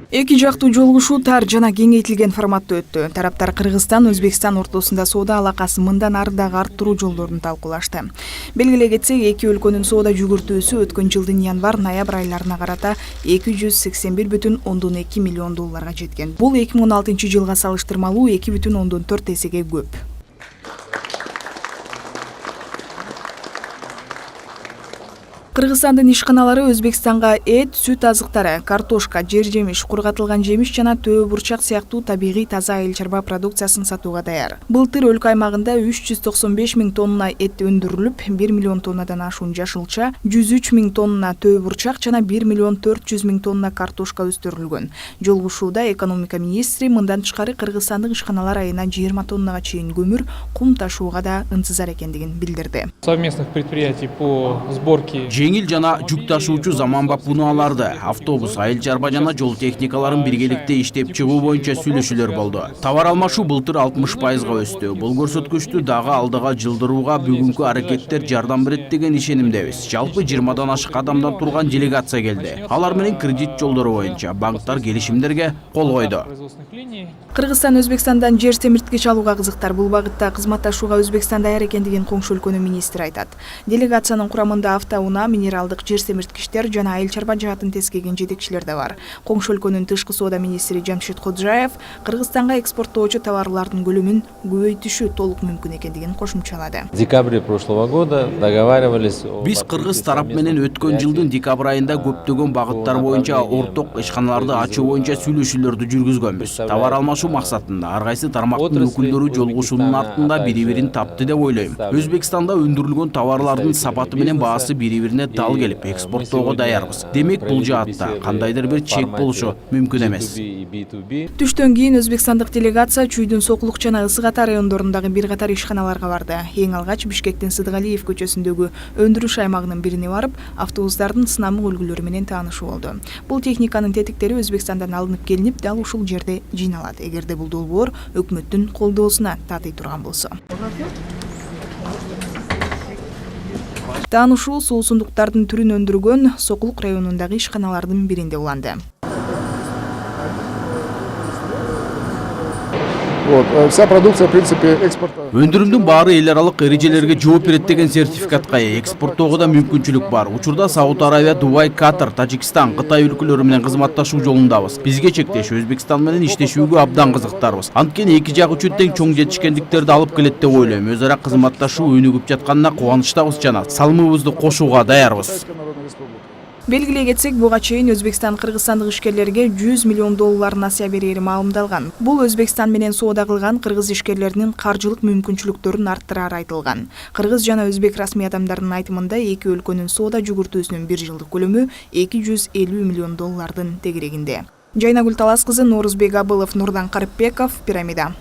Эки жактуу жолугушуу тар жана кеңейтилген форматта өттү. Тараптар Кыргызстан, Өзбекстан ортосунда соода алакасын мындан ары дагы арттыруу жолдорун талкуулашты. Белгилей кетсек, эки өлкөнүн соода жүгүртүүсү өткөн жылдын январь-ноябрь айларына карата 281,2 миллион долларга жеткен. Бул 2016 жылга салыштырмалуу 2,4 эсеге көп. Кыргызстандын ишканалары Өзбекстанга эт, сүт азыктары, картошка, жер-жемиш, кургатылган жемиш жана төө бурчак сыяктуу табигый таза айыл чарба продукциясын сатууга даяр. Былтыр өлкө аймагында 395 миң тонна эт өндүрүлүп, 1 миллион тоннадан ашуун жашылча, 103 миң тонна төө бурчак жана 1 миллион 400 миң тонна картошка өстүрүлгөн. Жолугушууда экономика министри мындан тышкары кыргызстандык ишканалар айына 20 тоннага чейин көмүр, кум ташууга да ынтызар экендигин билдирди. Совместных предприятий по сборке жеңил жана жүк ташуучу заманбап унааларды, автобус, айыл чарба жана жол техникаларын биргеликте иштеп чыгуу боюнча сүйлөшүүлөр болду. Товар алмашуу былтыр 60%га өстү. Бул көрсөткүчтү дагы алдыга жылдырууга бүгүнкү аракеттер жардам берет деген ишенимдебиз. Жалпы 20дан ашык адамдан турган делегация келди. Алар менен кредит жолдору боюнча банктар келишимдерге кол койду. Кыргызстан Өзбекстандан жер семирткич алууга кызыктар. Бул багытта кызматташууга Өзбекстан даяр экендигин коңшу өлкөнүн министри айтат. Делегациянын курамында автоунаа, минералдык жер семирткичтер жана айыл чарба жаатын тескеген жетекчилер да бар. Коңшу өлкөнүн тышкы соода министри Жамшит Ходжаев Кыргызстанга экспорттоочу товарлардын көлөмүн көбөйтүшү толук мүмкүн экендигин кошумчалады. В декабре прошлого года договаривались. Биз кыргыз тарап менен өткөн жылдын декабрь айында көптөгөн багыттар боюнча орток ишканаларды ачуу боюнча сүйлөшүүлөрдү жүргүзгөнбүз. Товар алмашуу максатында ар кайсы тармактын өкүлдөрү жолугушуунун артында бири-бирин тапты деп ойлойм. Өзбекстанда өндүрүлгөн товарлардын сапаты менен баасы бири-бирине дал келип, экспорттоого даярбыз. Демек бул жаатта кандайдыр бир чек болушу мүмкүн эмес. Түштөн кийин Өзбекстандык делегация Чүйдүн Сокулук жана Ысык Ата райондорундагы бир катар ишканаларга барды. Эң алгач Бишкектин Сыдыгалиев көчөсүндөгү өндүрүш аймагынын бирине барып, автобустардын сынамык үлгүлөрү менен таанышуу болду. Бул техниканын тетиктери Өзбекстандан алынып келинип, дал ушул жерде жыйналат. Эгерде бул долбоор өкмөттүн колдоосуна татый турган болсо. Таанышуу суусундуктардын түрүн өндүргөн Сокулук районундагы ишканалардын биринде уланды. Вся продукция, в принципе, экспорта. Өндүрүмдүн баары эл аралык эрежелерге жооп берет деген сертификатка экспорттоого да мүмкүнчүлүк бар. Учурда Сауд Арабия, Дубай, Катар, Тажикстан, Кытай өлкөлөрү менен кызматташуу жолундабыз. Бизге чектеш Өзбекстан менен иштешүүгө абдан кызыктарбыз. Анткени эки жак үчүн тең чоң жетишкендиктерди алып келет деп ойлойм. Өз ара кызматташуу өнүгүп жатканына кубанычтабыз жана салымыбызды кошууга даярбыз. Белгилей кетсек, буга чейин Өзбекстан кыргызстандык ишкерлерге 100 миллион доллар насыя берери маалымдалган. Бул Өзбекстан менен соода кылган кыргыз ишкерлеринин каржылык мүмкүнчүлүктөрүн арттырары айтылган. Кыргыз жана өзбек расмий адамдарынын айтымында эки өлкөнүн соода жүгүртүүсүнүн бир жылдык көлөмү 250 миллион доллардын тегерегинде. Жайнагүл Талас кызы, Норузбек Абылов, Нурдан Карыпбеков, Пирамида.